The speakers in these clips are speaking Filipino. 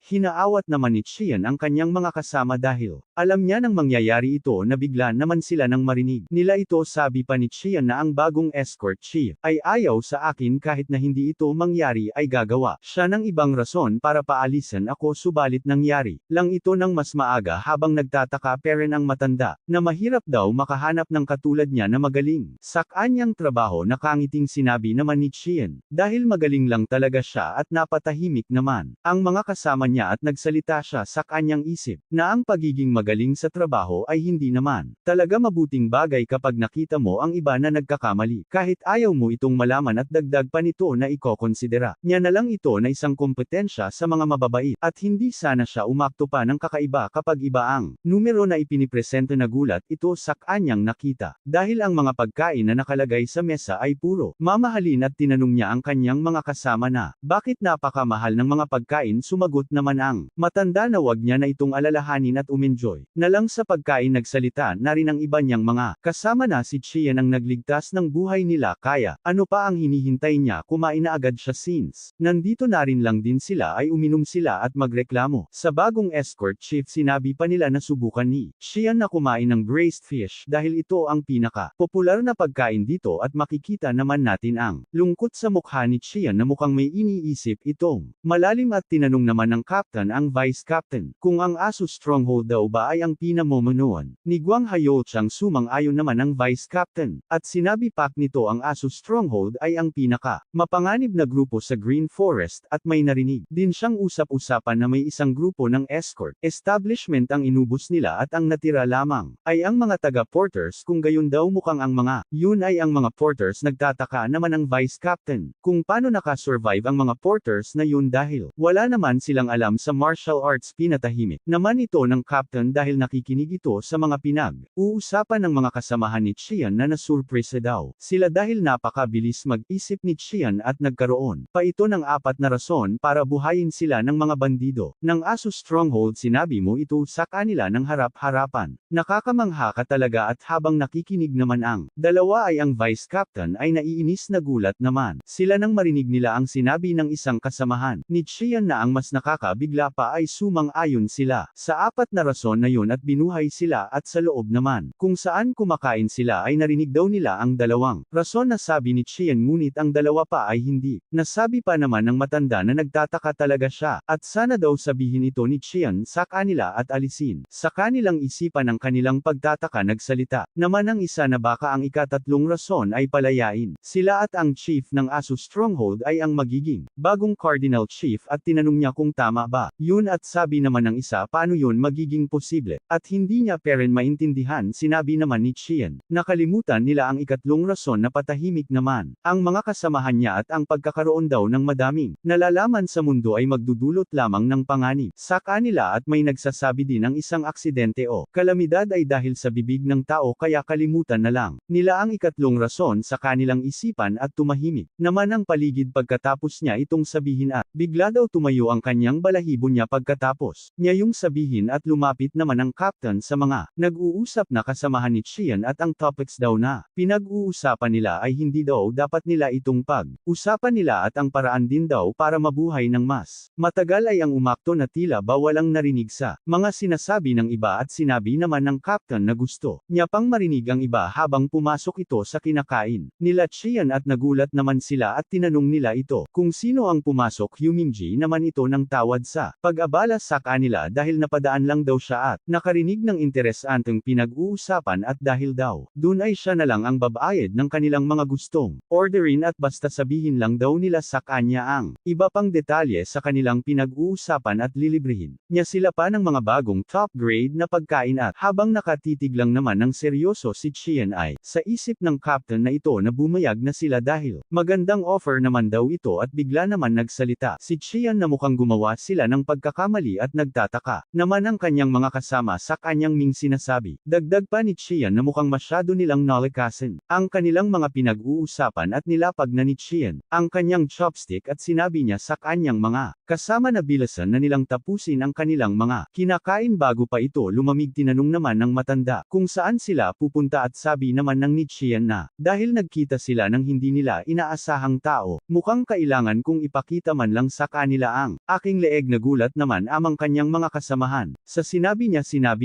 Hinaawat naman ni Chian ang kanyang mga kasama dahil alam niya nang mangyayari ito na bigla naman sila nang marinig nila ito. Sabi pa ni Chian na ang bagong escort chief ay ayaw sa akin kahit na hindi ito mangyari ay gagawa siya ng ibang rason para paalisan ako, subalit nangyari lang ito ng mas maaga. Habang nagtataka pa rin ang matanda na mahirap daw makahanap ng katulad niya na magaling sa kanyang trabaho, nakangiting sinabi naman ni Chian dahil magaling lang talaga siya at napatahimik naman ang mga kasama niya at nagsalita siya sa kanyang isip na ang pagiging magaling sa trabaho ay hindi naman talaga mabuting bagay kapag nakita mo ang iba na nagkakamali. Kahit ayaw mo itong malaman at dagdag pa nito na ikokonsidera niya na lang ito na isang kompetensya sa mga mababait at hindi sana siya umakto pa ng kakaiba kapag iba ang numero na ipinipresento. Nagulat ito sa kanyang nakita dahil ang mga pagkain na nakalagay sa mesa ay puro mamahalin at tinanong niya ang kanyang mga kasama na bakit napakamahal ng mga pagkain. Sumagot naman ang matanda na wag niya na itong alalahanin at umenjoy na lang sa pagkain. Nagsalita na rin ang iba niyang mga kasama na si Chian ang nagligtas ng buhay nila, kaya ano pa ang hinihintay niya, kumain na agad siya. Since nandito na rin lang din sila ay uminom sila at magreklamo sa bagong escort chief. Sinabi pa nila na subukan ni Chian na kumain ng braised fish dahil ito ang pinaka popular na pagkain dito at makikita naman natin ang lungkot sa mukha ni Chian na mukhang may iniisip itong malalim at tinanong naman ng captain ang vice captain kung ang ASUS Stronghold daw ba ay ang pinamumunuan ni Guang Hayochang. Sumang-ayon naman ang vice captain at sinabi pa nito ang ASUS Stronghold ay ang pinaka mapanganib na grupo sa Green Forest at may narinig din siyang usap-usapan na may isang grupo ng escort establishment ang inubos nila at ang natira lamang ay ang mga taga-porters. Kung gayon daw mukhang ang mga yun ay ang mga porters. Nagtataka naman ang vice captain kung paano nakasurvive ang mga porters na yun dahil wala naman silang alam sa martial arts. Pinatahimik naman ito ng captain dahil nakikinig ito sa mga pinag-uusapan ng mga kasamahan ni Chian na nasurpresa daw sila dahil napakabilis mag-isip ni Chian at nagkaroon pa ito ng 4 na rason para buhayin sila ng mga bandido ng ASUS Stronghold. Sinabi mo ito sa kanila ng harap-harapan. Nakakamangha ka talaga. At habang nakikinig naman ang dalawa ay ang vice captain ay naiinis. Nagulat naman sila nang marinig nila ang sinabi ng isang kasamahan ni Chian na ang mas nakakabigla pa ay sumang-ayon sila sa 4 na rason na yun at binuhay sila. At sa loob naman kung saan kumakain sila ay narinig daw nila ang dalawang rason na sabi ni Chian, ngunit ang dalawa pa ay hindi nasabi pa naman ng matanda na nagtataka talaga siya at sana daw sabihin ito ni Chian sa kanila at alisin sa kanilang isipan ang kanilang pagtataka. Nagsalita naman ang isa na baka ang ika-3 rason ay palayain sila at ang chief ng ASUS Stronghold ay ang magiging bagong cardinal chief at tinanong niya kung tama ba yun at sabi naman ng isa paano yun magiging posible at hindi niya pa rin maintindihan. Sinabi naman ni Chian nakalimutan nila ang ika-3 rason na patahimik naman ang mga kasamahan niya at ang pagkakaroon daw ng madaming nalalaman sa mundo ay magdudulot lamang ng panganib sa kanila at may nagsasabi din ang isang aksidente o kalamidad ay dahil sa bibig ng tao kaya kalimutan na lang nila ang ika-3 rason sa kanilang isipan at tumahimik naman ang paligid. Pagkatapos niya itong sabihin at bigla daw tumayo ang kanyang balahibo niya pagkatapos niya yung sabihin at lumapit naman ang captain sa mga nag-uusap na kasamahan ni Chian at ang topics daw na pinag-uusapan nila ay hindi daw dapat nila itong pag-usapan nila at ang paraan din daw para mabuhay ng mas matagal ay ang umakto na tila ba walang narinig sa mga sinasabi ng iba at sinabi naman ng captain na gusto niya pang marinig ang iba habang pumasok ito sa kinakain nila Chian at nagulat naman sila at tinanong nila ito kung sino ang pumasok. Yumingji naman ito ng tawad sa pag-abala sa kanila dahil napadaan lang daw siya at nakarinig ng interesanteng pinag-uusapan at dahil daw dun ay siya na lang ang babayad ng kanilang mga gustong orderin at basta sabihin lang daw nila sa kanya ang iba pang detalye sa kanilang pinag-uusapan at lilibrihin niya sila pa ng mga bagong top grade na pagkain. At habang nakatitig lang naman ng seryoso si Chian ay sa isip ng captain na ito na bumayag na sila dahil magandang offer naman daw ito at bigla naman nagsalita si Chian na mukhang gumawa sila ng pagkakamali at nagtataka naman ang kanyang mga kasama sa kanyang ming sinasabi. Dagdag pa ni Chian na mukhang masyado nilang nalikasin ang kanilang mga pinag-uusapan at nilapag na ni Chian ang kanyang chopstick at sinabi niya sa kanyang mga kasama na bilasan na nilang tapusin ang kanilang mga kinakain bago pa ito lumamig. Tinanong naman ng matanda kung saan sila pupunta at sabi naman ng ni Chian na dahil nagkita sila ng hindi nila inaasahang tao, mukhang kailangan kong ipakita man lang sa kanila ang aking leeg. daig nagulat naman amang kanyang mga kasamahan. Sa sinabi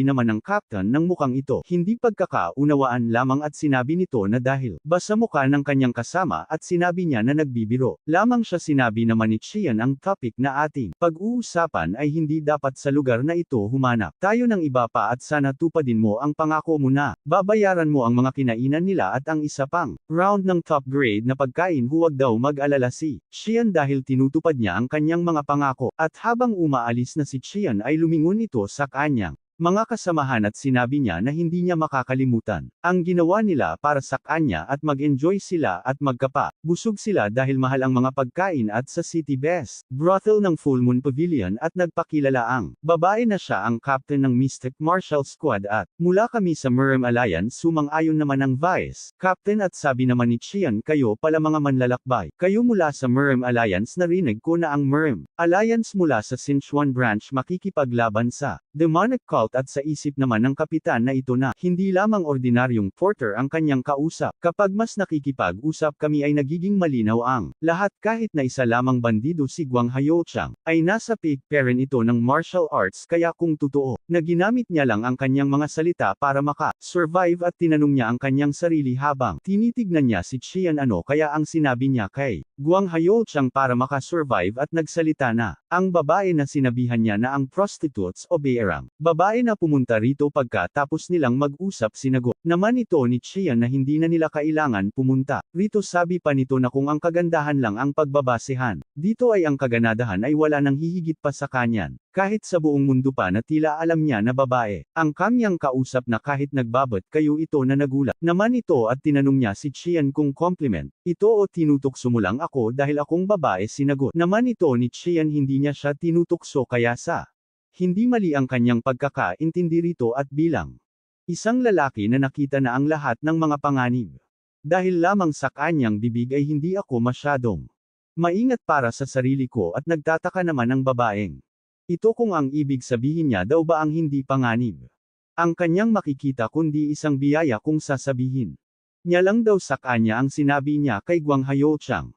naman ng captain ng mukhang ito, hindi pagkakaunawaan lamang at sinabi nito na dahil ba sa mukha ng kanyang kasama at sinabi niya na nagbibiro. Lamang siya sinabi naman ni Chian ang topic na ating pag-uusapan ay hindi dapat sa lugar na ito humanap tayo ng iba pa at sana tupadin mo ang pangako mo na babayaran mo ang mga kinainan nila at ang isa pang round ng top grade na pagkain huwag daw mag-alala si Chian dahil tinutupad niya ang kanyang mga pangako, at habang umaalis na si Chian ay lumingon ito sa kanyang mga kasamahan at sinabi niya na hindi niya makakalimutan ang ginawa nila para sa kanya at mag-enjoy sila at magkapa. Busog sila dahil mahal ang mga pagkain at sa City Best Brothel ng Full Moon Pavilion at nagpakilala ang babae na siya ang captain ng Mystic Martial Squad at mula kami sa Merm Alliance sumang-ayon naman ang Vice Captain at sabi naman ni Chian kayo pala mga manlalakbay. Kayo mula sa Merm Alliance narinig ko na ang Merm Alliance mula sa Sichuan branch makikipaglaban sa demonic cult at sa isip naman ng kapitan na ito na hindi lamang ordinaryong porter ang kanyang kausap. Kapag mas nakikipag-usap kami ay nagiging malinaw ang lahat kahit na isa lamang bandido si Guang Hayochang ay nasa peak parent ito ng martial arts kaya kung totoo na ginamit niya lang ang kanyang mga salita para maka-survive at tinanong niya ang kanyang sarili habang tinitignan niya si Chian ano kaya ang sinabi niya kay Guang Hayochang para maka-survive at nagsalita na ang babae na sinabihan niya na ang prostitutes o bearang babae na pumunta rito pagkatapos nilang mag-usap sinagot naman ito ni Chian na hindi na nila kailangan pumunta rito sabi pa nito na kung ang kagandahan lang ang pagbabasehan dito ay ang kaganadahan ay wala nang hihigit pa sa kanyan kahit sa buong mundo pa na tila alam niya na babae ang kamyang kausap na kahit nagbabat kayo ito na nagulat naman ito at tinanong niya si Chian kung compliment ito o tinutukso mo lang ako dahil akong babae sinagot naman ito ni Chian hindi niya siya tinutukso kaya sa hindi mali ang kanyang pagkakaintindi rito at bilang isang lalaki na nakita na ang lahat ng mga panganib. Dahil lamang sa kanyang bibig ay hindi ako masyadong maingat para sa sarili ko at nagtataka naman ang babaeng. Ito kung ang ibig sabihin niya daw ba ang hindi panganib. Ang kanyang makikita kundi isang biyaya kung sasabihin niya lang daw sa kanya ang sinabi niya kay Guang Hayochang.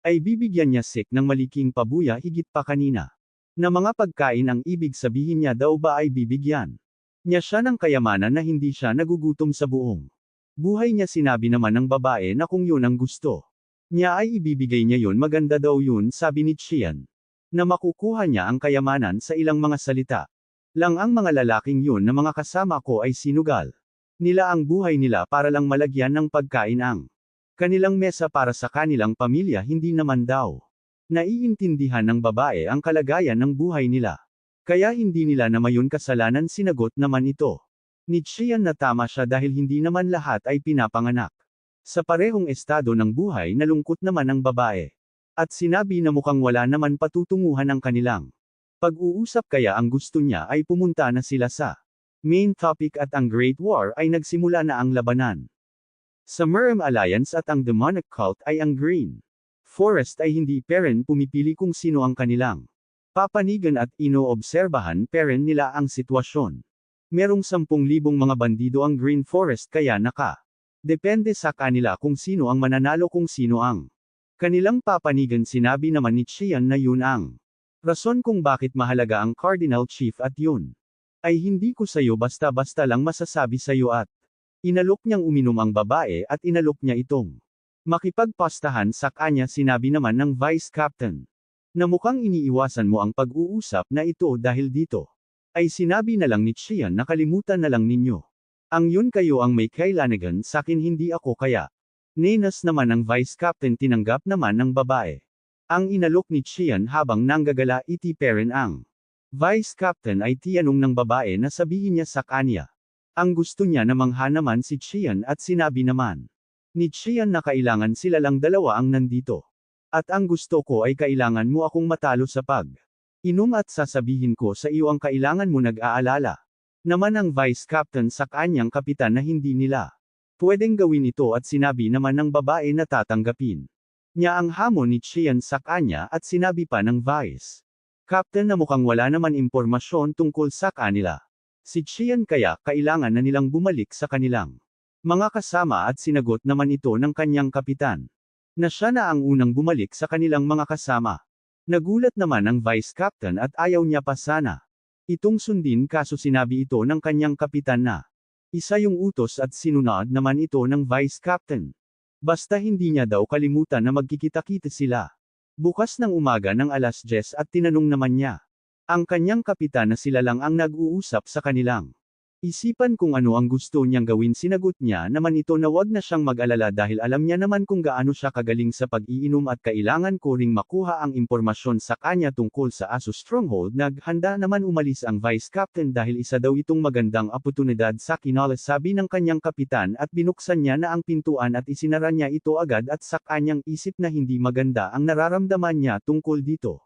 Ay bibigyan niya sik ng maliking pabuya higit pa kanina. Na mga pagkain ang ibig sabihin niya daw ba ay bibigyan niya siya ng kayamanan na hindi siya nagugutom sa buong buhay niya sinabi naman ng babae na kung yun ang gusto niya ay ibibigay niya yun maganda daw yun sabi ni Chian. Na makukuha niya ang kayamanan sa ilang mga salita. Lang ang mga lalaking yun na mga kasama ko ay sinugal nila ang buhay nila para lang malagyan ng pagkain ang kanilang mesa para sa kanilang pamilya hindi naman daw. Naiintindihan ng babae ang kalagayan ng buhay nila. Kaya hindi nila na mayon kasalanan sinagot naman ito. Ni Chian na tama siya dahil hindi naman lahat ay pinapanganak. Sa parehong estado ng buhay nalungkot naman ang babae. At sinabi na mukhang wala naman patutunguhan ang kanilang pag-uusap kaya ang gusto niya ay pumunta na sila sa main topic at ang Great War ay nagsimula na ang labanan. Sa Merm Alliance at ang demonic cult ay ang Green Forest ay hindi peren pumipili kung sino ang kanilang papanigan at inoobserbahan peren nila ang sitwasyon. Merong 10,000 mga bandido ang Green Forest kaya depende sa kanila kung sino ang mananalo kung sino ang kanilang papanigan sinabi naman ni Chian na yun ang rason kung bakit mahalaga ang Cardinal Chief at yun ay hindi ko sayo basta-basta lang masasabi sayo at inalok niyang uminom ang babae at inalok niya itong makipagpastahan sa kanya sinabi naman ng Vice Captain. Na mukhang iniiwasan mo ang pag-uusap na ito dahil dito. Ay sinabi na lang ni Chian na kalimutan na lang ninyo. Ang yun kayo ang may kailangan sakin hindi ako kaya. Nenas naman ng Vice Captain tinanggap naman ng babae. Ang inalok ni Chian habang nanggagala iti peren ang Vice Captain ay tiyanong ng babae na sabihin niya sa kanya. Ang gusto niya na mangha naman si Chian at sinabi naman ni Chian na kailangan sila lang dalawa ang nandito. At ang gusto ko ay kailangan mo akong matalo sa pag-inom at sasabihin ko sa iyo ang kailangan mo nag-aalala. Naman ang Vice Captain sa kanyang kapitan na hindi nila pwedeng gawin ito at sinabi naman ng babae na tatanggapin niya ang hamon ni Chian sa kanya at sinabi pa ng Vice Captain na mukhang wala naman impormasyon tungkol sa kanila. Si Chian kaya kailangan na nilang bumalik sa kanilang mga kasama at sinagot naman ito ng kanyang kapitan. Na siya na ang unang bumalik sa kanilang mga kasama. Nagulat naman ang vice captain at ayaw niya pa sana itong sundin kaso sinabi ito ng kanyang kapitan na isa yung utos at sinunod naman ito ng vice captain. Basta hindi niya daw kalimutan na magkikita-kita sila. Bukas ng umaga ng 10:00 at tinanong naman niya ang kanyang kapitan na sila lang ang nag-uusap sa kanilang isipan kung ano ang gusto niyang gawin. Sinagot niya naman ito na wag na siyang mag-alala dahil alam niya naman kung gaano siya kagaling sa pag-iinom at kailangan ko ring makuha ang impormasyon sa kanya tungkol sa Aso Stronghold. Naghanda naman umalis ang vice captain dahil isa daw itong magandang oportunidad sa kinala sabi ng kanyang kapitan at binuksan niya na ang pintuan at isinara niya ito agad at sa kanyang isip na hindi maganda ang nararamdaman niya tungkol dito.